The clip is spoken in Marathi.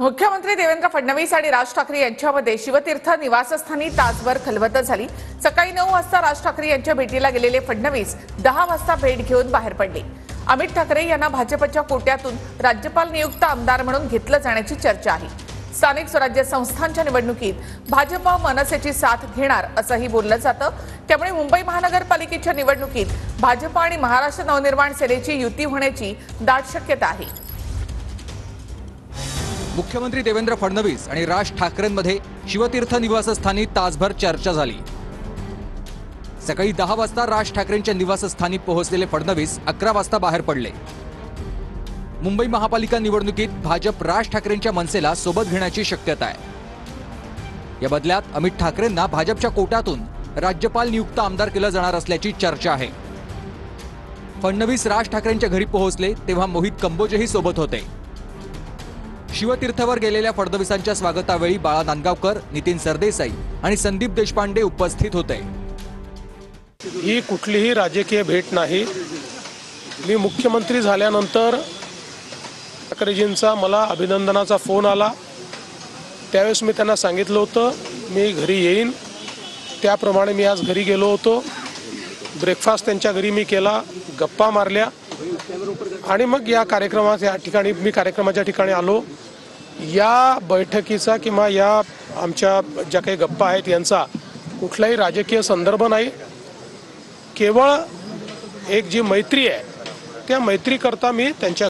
मुख्यमंत्री देवेंद्र फडणवीस आणि राज ठाकरे यांच्यामध्ये शिवतीर्थ निवासस्थानी तासभर खलबत झाली। सकाळी 9 वाजता राज ठाकरे यांच्या भेटीला गेलेले फडणवीस 10 वाजता भेट घेऊन बाहेर पडले। अमित ठाकरे यांना भाजपच्या कोट्यातून राज्यपाल नियुक्त आमदार म्हणून घेतलं जाण्याची चर्चा आहे। स्थानिक स्वराज्य संस्थांच्या निवडणुकीत भाजप मनसेची साथ घेणार असंही बोललं जातं। त्यामुळे मुंबई महानगरपालिकेच्या निवडणुकीत भाजप आणि महाराष्ट्र नवनिर्माण सेनेची युती होण्याची दाट शक्यता आहे। मुख्यमंत्री देवेंद्र फडणवीस आणि राज ठाकरेंमध्ये शिवतीर्थ निवासस्थानी तासभर चर्चा झाली। सकाळी 10 वाजता राज ठाकरेंच्या निवासस्थानी पोहोचलेले फडणवीस 11 वाजता बाहेर पडले। मुंबई महापालिका निवडणुकीत भाजप राज ठाकरेंच्या मनसेला सोबत घेण्याची शक्यता आहे। या बदल्यात अमित ठाकरेंना भाजपच्या कोट्यातून राज्यपाल नियुक्त आमदार केलं जाणार असल्याची चर्चा आहे। फडणवीस राज ठाकरेंच्या घरी पोहोचले तेव्हा मोहित कंबोजेही सोबत होते। शिवतीर्थवर गेलेल्या फडणवीसांच्या स्वागतावेळी बाळा नांदगावकर, नितीन सरदेसाई आणि संदीप देशपांडे उपस्थित होते। ही कुठलीही राजकीय भेट नाही। मी मुख्यमंत्री झाल्यानंतर ठाकरेजींचा मला अभिनंदनाचा फोन आला। त्यावेळेस मी त्यांना सांगितलं होतं मी घरी येईन। त्याप्रमाणे मी आज घरी गेलो होतो। ब्रेकफास्ट त्यांच्या घरी मी केला, गप्पा मारल्या आणि मग या कार्यक्रमाच्या ठिकाणी आलो। या बैठकीचा किंवा या आमच्या ज्या काही गप्पा आहेत यांचा कुठलाही राजकीय संदर्भ नाही। केवळ एक जी मैत्री आहे त्या मैत्रीकरता मी त्यांच्या